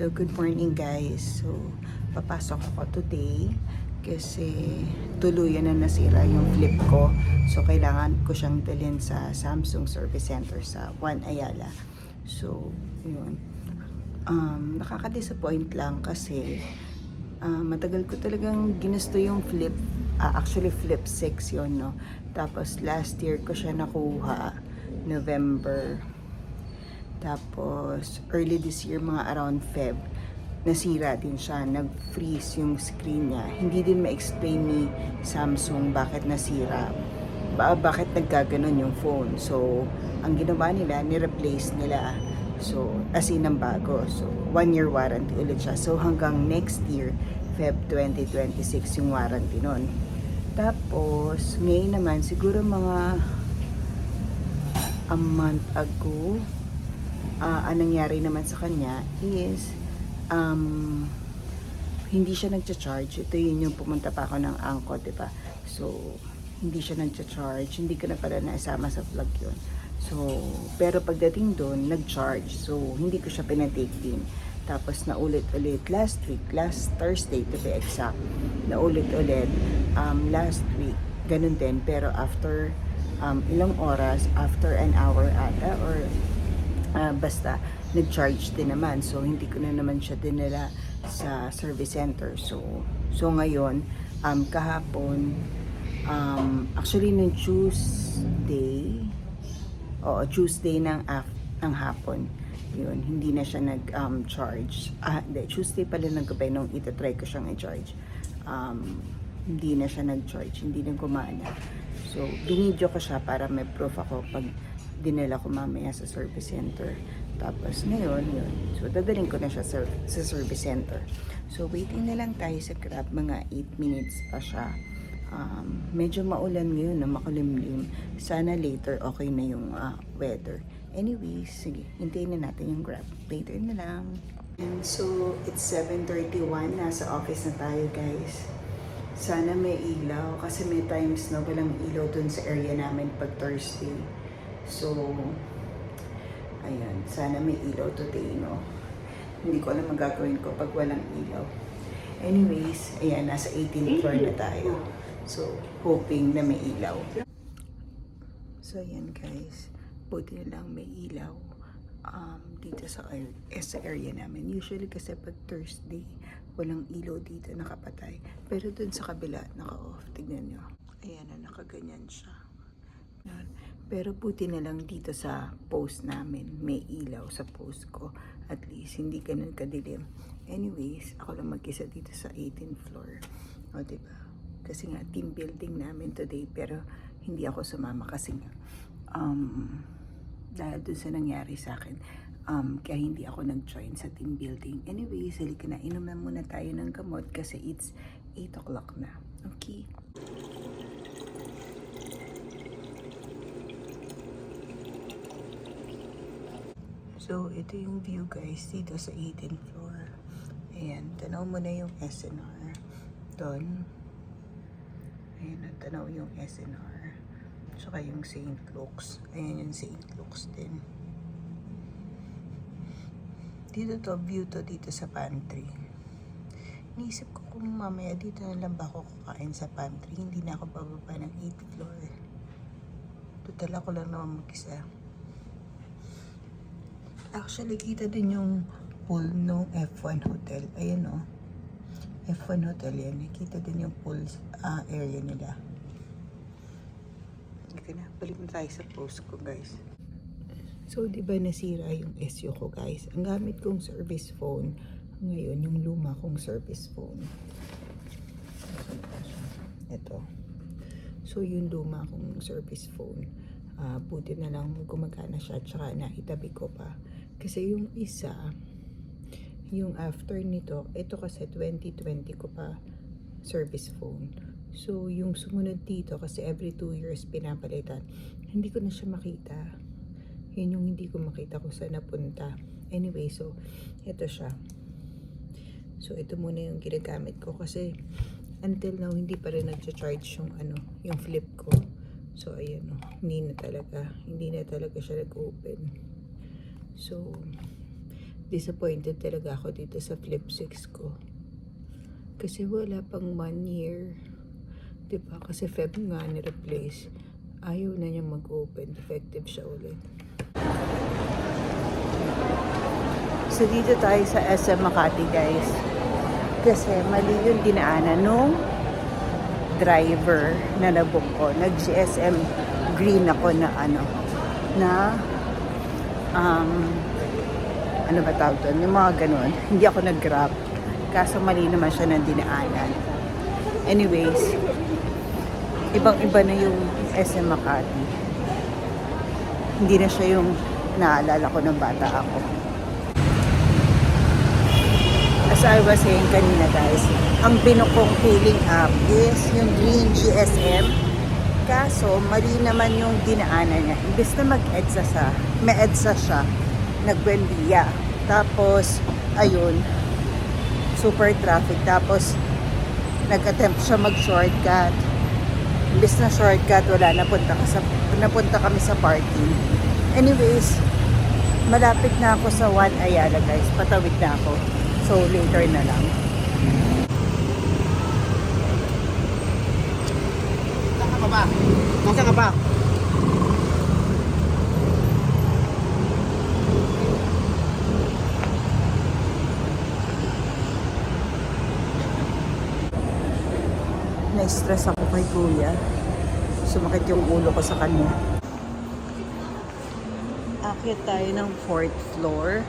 So, good morning guys. So, papasok ako today kasi tuluyan na nasira yung flip ko. So, kailangan ko siyang dalhin sa Samsung Service Center sa Juan Ayala. So, yun. Nakaka-disappoint lang kasi matagal ko talagang ginusto yung flip. Actually, flip 6 yun, no? Tapos, last year ko siya nakuha, November. Tapos, early this year, mga around Feb, nasira din siya. Nag-freeze yung screen niya. Hindi din ma-explain ni Samsung bakit nasira. Bakit nagkaganon yung phone. So, ang ginawa nila, ni-replace nila. So, as in ang bago. So, 1 year warranty ulit siya. So, hanggang next year, Feb 2026 yung warranty nun. Tapos, ngayon naman, siguro mga a month ago, ang nangyari naman sa kanya is hindi siya nagcha-charge. Ito yun yung pumunta pa ako ng Angko, diba? So, hindi siya nagcha-charge. Hindi ko na pala naisama sa vlog yun. So, pero pagdating doon, nag-charge. So, hindi ko siya pinatake din. Tapos, naulit-ulit last week, last Thursday to be exact. Naulit-ulit last week. Ganun din. Pero after ilang oras, after an hour ata, or basta nag-charge din naman. So, hindi ko na naman siya dinala sa service center. So ngayon, kahapon, actually, nung Tuesday ng hapon, yun, hindi na siya nag-charge. Tuesday pala ng gabi nung itatry ko siyang i-charge. Hindi na siya nag-charge, hindi na gumana. So, binidyo ko siya para may proof ako pag dinala ko mamaya sa service center. Tapos ngayon, yun. So, dadaling ko na siya sa service center. So, waiting na lang tayo sa Grab. Mga 8 minutes pa siya. Medyo maulan ngayon na makulimlim. Sana later okay na yung weather. Anyways, sige, hintayin na natin yung Grab. Later na lang. And so, it's 7:31. Nasa office na tayo, guys. Sana may ilaw. Kasi may times na walang ilaw dun sa area namin pag Thursday. So, ayan, sana may ilaw today, no? Hindi ko alam magagawin ko pag walang ilaw. Anyways, ayan, nasa 18th floor na tayo. So, hoping na may ilaw. So, ayan guys, buti na lang may ilaw dito sa area namin. Usually kasi pag Thursday, walang ilaw dito, nakapatay. Pero dun sa kabila, naka-off. Tignan nyo. Ayan na, nakaganyan siya. Yan. Pero buti na lang dito sa post namin, may ilaw sa post ko. At least, hindi ganun kadilim. Anyways, ako lang mag-isa dito sa 18th floor. O, diba? Kasi nga, team building namin today. Pero, hindi ako sumama kasi nga, dahil dun sa nangyari sa akin, kaya hindi ako nag-join sa team building. Anyways, halika na, inom na muna tayo ng gamot kasi it's 8 o'clock na. Okay? So, ito yung view guys dito sa 18th floor. Ayan, tanaw mo na yung SNR. Doon. Ayan, tanaw yung SNR. Tsaka yung St. Luke's. Ayan yung St. Luke's din. Dito to, view to dito sa pantry. Iniisip ko kung mamaya dito na lang ba ako kakain sa pantry. Hindi na ako bababa ng 8th floor. Total ako lang naman mag-isa. Actually, kita din yung pool ng F1 Hotel. Ayan o. F1 Hotel yan. Kita din yung pool area nila. Okay na. Balik na tayo sa post ko, guys. So, di ba nasira yung SU ko, guys? Ang gamit kong service phone ngayon, yung luma kong service phone. Ito. So, yung luma kong service phone. Buti na lang gumagana siya. Tsaka naitabi ko pa. Kasi yung isa, yung after nito, ito kasi 2020 ko pa service phone. So, yung sumunod dito, kasi every 2 years pinapalitan, hindi ko na siya makita. Yun yung hindi ko makita kung saan napunta. Anyway, so, ito siya. So, ito muna yung ginagamit ko kasi until now, hindi pa rin nag-charge yung flip ko. So, ayan o, hindi na talaga siya nag-open. So, Disappointed talaga ako dito sa Flip 6 ko. Kasi wala pang 1 year. Diba? Kasi Feb nga ni-replace. Ayaw na niya mag-open. Effective siya ulit. So dito tayo sa SM Makati guys. Kasi mali yung dinaanan nung driver na nabook ko. Nag-GSM green ako na ano ba tawag doon? Yung mga ganun. Hindi ako nag-grab. Kaso mali naman siya ng dinaanan. Anyways, ibang-iba na yung SM Makati. Hindi na siya yung naalala ko ng bata ako. As I was saying kanina guys, ang binukong hailing app is yung Green GSM. Kaso, mali naman yung dinaanan niya. Imbes na may EDSA siya, nag-Buendia. Tapos, ayun, super traffic. Tapos, nag-attempt siya mag-shortcut. Imbes na shortcut, wala, napunta kami sa parking. Anyways, malapit na ako sa 1 Ayala guys. Patawid na ako. So, later na lang. Nasaan ka ba? Na-stress ako kay kuya. Sumakit yung ulo ko sa kanya. Akyat tayo ng 4th floor.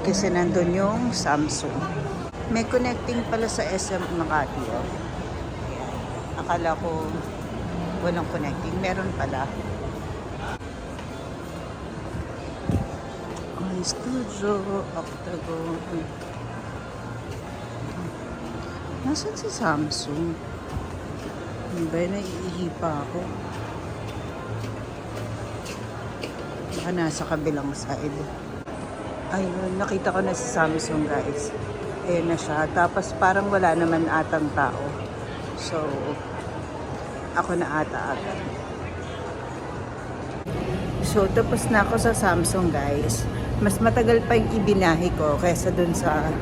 Kasi nandun yung Samsung. May connecting pala sa SM Makati. Oh. Akala ko walang connecting. Meron pala. Ay, studio. Octagon. Nasaan si Samsung? Hindi ba naiihi pa ako? Baka nasa kabilang side. Ayun, nakita ko na si Samsung guys. Ayan na siya. Tapos parang wala naman atang tao. So, ako na ata agad. So, tapos na ako sa Samsung guys. Mas matagal pa yung ibinahe ko kaysa dun sa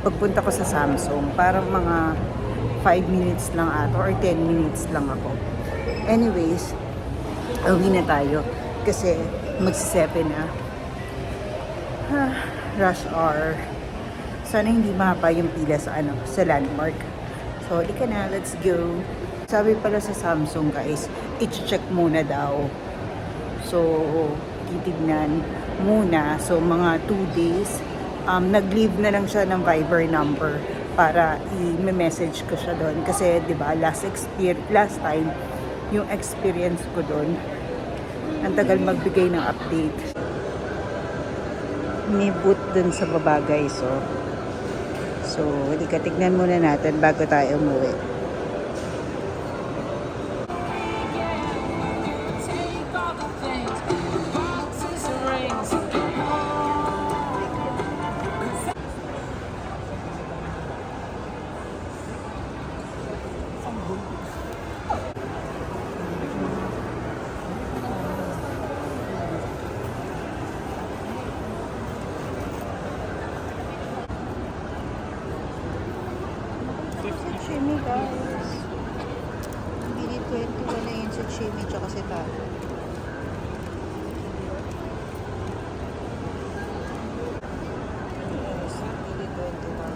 pagpunta ko sa Samsung. Parang mga 5 minutes lang ato or 10 minutes lang ako. Anyways, uwi na tayo. Kasi magsi-7 na. Rush hour. Sana hindi mahaba yung pila sa landmark. So, di ka na, let's go. Sabi pala sa Samsung guys, i-check muna daw. So, titignan muna. So, mga 2 days. Nag-leave na lang siya ng Viber number para i-message ko siya doon. Kasi, di ba, last time, yung experience ko doon, ang tagal magbigay ng update. May boot dun sa baba guys, oh. So, hindi ka, tignan muna natin bago tayo umuwi. Chimmy guys. Bili 21 na yun sa Chimmy tsaka si Tata. Yes, bili 21.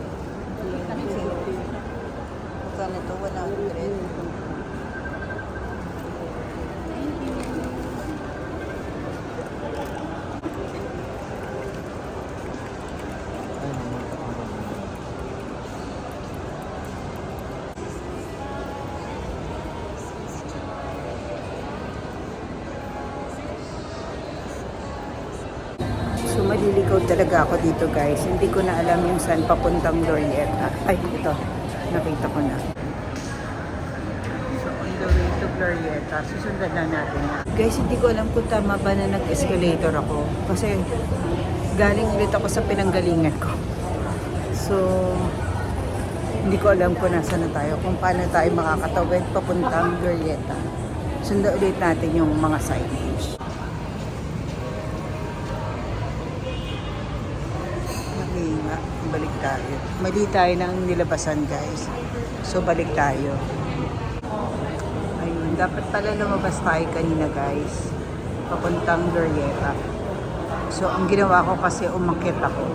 Magkano ito? 100. So, maliligaw talaga ako dito guys. Hindi ko na alam yung saan papuntang Glorieta. Ay, ito. Nakita ko na. So, on the way to Glorieta, susundan na natin. Guys, hindi ko alam kung tama ba na nag-escalator ako. Kasi, galing ulit ako sa pinanggalingan ko. So, hindi ko alam kung nasa na tayo. Kung paano tayo makakatawid papuntang Glorieta. Sundan ulit natin yung mga signage. Sige nga, balik tayo. Mali tayo ng nilabasan, guys. So, balik tayo. Ayun, dapat pala lumabas tayo kanina, guys. Papuntang Glorieta. So, ang ginawa ko kasi umakyat ako.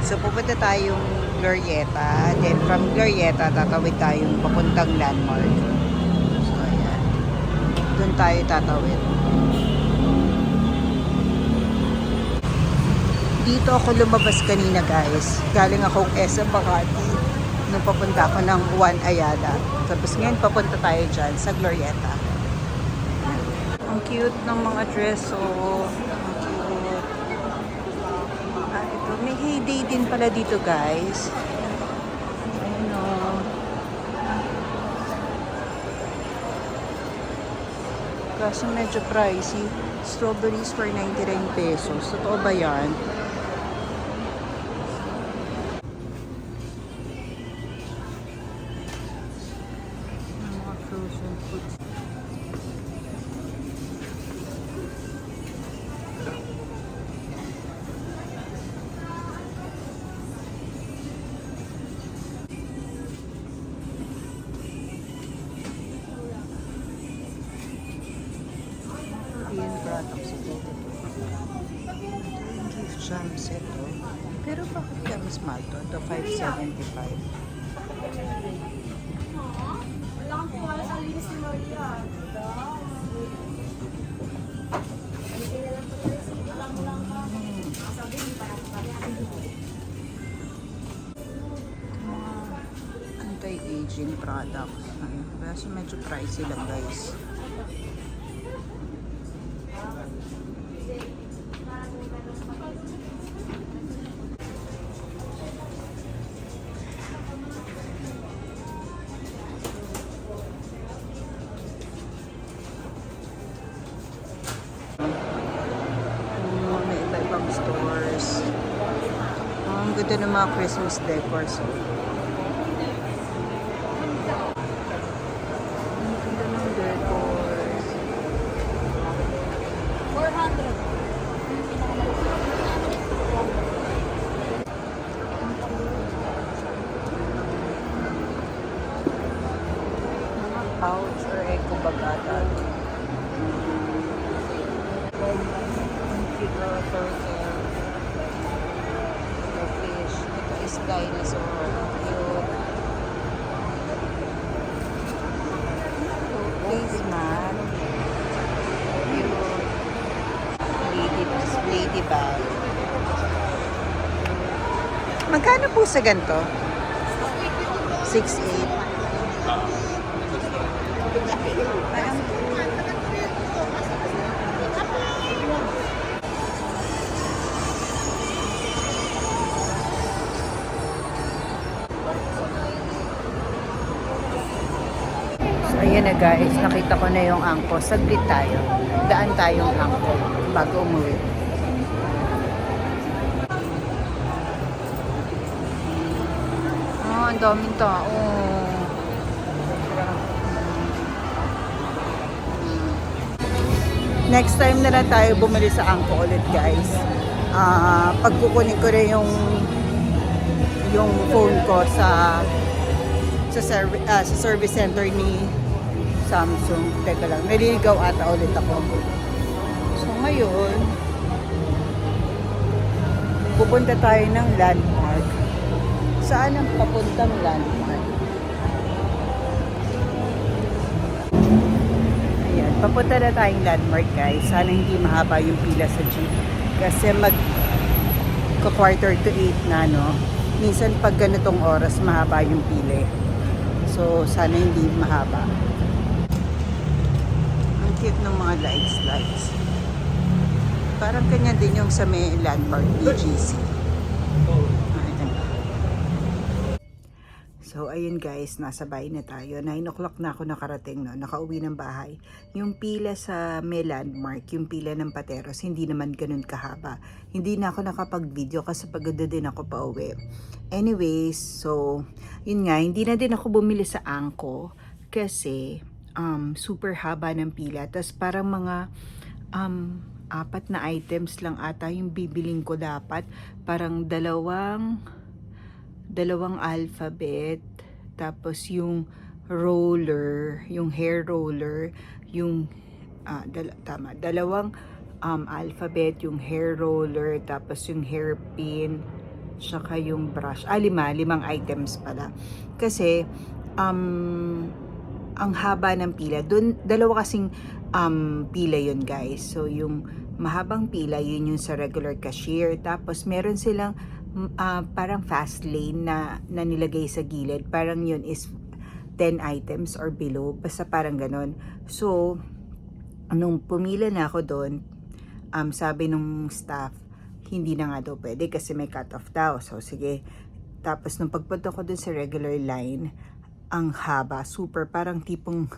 So, pupunta tayong Glorieta. Then, from Glorieta, tatawid tayong papuntang Landmark. So, ayan. Doon tayo tatawid. Dito ako lumabas kanina, guys. Galing akong SM Makati. Nung papunta ako ng Juan Ayala. Tapos ngayon, papunta tayo dyan sa Glorieta. Ang cute ng mga dress, oh. Ang cute. Ito. May heyday din pala dito, guys. Ayun, oh. Kaso medyo pricey. Strawberries for 99 pesos. Totoo ba yan? Mga frozen foods. Korean products ito. Gift jams ito. Pero bakit kaya mas mahal to? Ito, 575. Anti-aging products. Ayun. Kasi medyo pricey lang, guys. May iba-ibang stores. Ang ganda ng mga Christmas decors. Ang ganda ng decors. 400. Mga pouch or eco bag ata. Cute na turtle. Ito fish. Ito is dinosaur. Cute. Please, man. Cute. Lady bag. Magkano po sa ganito? 6.8. Parang ayan na, guys, nakita ko na yung angko. Saglit tayo. Daan tayong angko bago umuwi. Oh, ang daming tao. Next time na lang tayo bumili sa angko ulit, guys. Pagkukunin ko na yung phone ko sa service center ni Samsung. Teka lang, naliligaw ata ulit ako. So ngayon, pupunta tayo ng Landmark. Saan ang papuntang Landmark? Ayan, papunta na tayong Landmark, guys. Sana hindi mahaba yung pila sa jeep. Kasi quarter to 8 na, no? Minsan pag ganitong oras, mahaba yung pila. So, sana hindi mahaba. Ang cute ng mga lights. Parang kanya din yung sa may Landmark BGC. Ayan. So, ayun, guys, nasa bahay na tayo. 9 o'clock na ako nakarating, no? Nakauwi ng bahay. Yung pila sa may Landmark, yung pila ng Pateros, hindi naman ganun kahaba. Hindi na ako nakapag-video kasi pagod din ako pa uwi. Anyways, so, yun nga, hindi na din ako bumili sa angko kasi super haba ng pila. Tapos parang mga 4 na items lang ata yung bibiling ko dapat. Parang dalawang alphabet, tapos yung roller, yung hair roller, yung dalawang alphabet, yung hair roller, tapos yung hairpin, tsaka yung brush. 5 items pala. Kasi ang haba ng pila. Doon, dalawa kasing pila yun, guys. So, yung mahabang pila, yun yung sa regular cashier. Tapos, meron silang parang fast lane na nilagay sa gilid. Parang yun is 10 items or below. Basta parang ganon. So, nung pumila na ako doon, sabi nung staff, hindi na nga daw pwede kasi may cut-off daw. So, sige. Tapos, nung pagpunta ko doon sa regular line, ang haba, super, parang tipong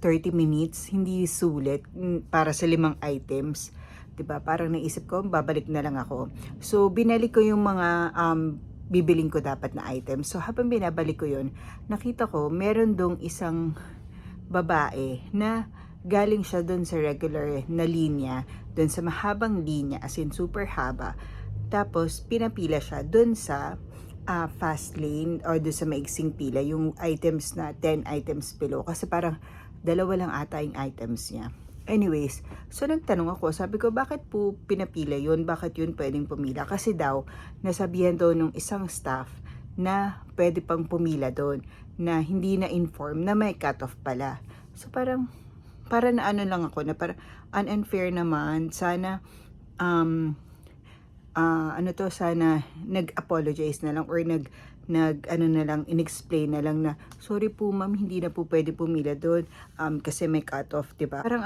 30 minutes, hindi sulit para sa 5 items. 'Di ba? Parang naisip ko, babalik na lang ako. So, binalik ko yung mga bibiling ko dapat na items. So, habang binabalik ko yun, nakita ko, meron dong isang babae na galing siya doon sa regular na linya, doon sa mahabang linya, as in super haba. Tapos, pinapila siya doon sa fast lane or doon sa maiksing pila, yung items na 10 items below. Kasi parang dalawa lang ata yung items niya. Anyways, so nagtanong ako, sabi ko, bakit po pinapila yun? Bakit yun pwedeng pumila? Kasi daw, nasabihan daw nung isang staff na pwede pang pumila doon, na hindi na inform na may cut-off pala. So parang, para na ano lang ako, na parang unfair naman. Sana, sana nag-apologize na lang or in-explain na lang na, sorry po ma'am, hindi na po pwede pumila doon kasi may cut-off, diba? Parang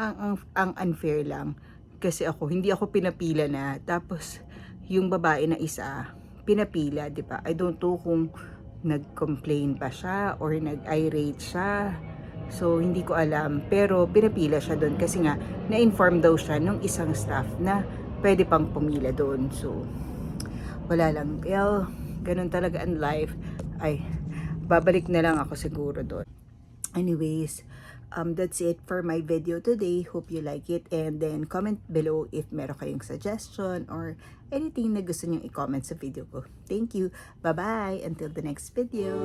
ang unfair lang. Kasi hindi ako pinapila na. Tapos, yung babae na isa, pinapila, diba? I don't know kung nag-complain pa siya or nag-irate siya. So, hindi ko alam. Pero, pinapila siya doon kasi nga, na-inform daw siya nung isang staff na pwede pang pumila doon. So, wala lang. Kaya, ganun talaga ang life. Ay, babalik na lang ako siguro doon. Anyways, that's it for my video today. Hope you like it. And then, comment below if meron kayong suggestion or anything na gusto nyo i-comment sa video ko. Thank you. Bye-bye. Until the next video.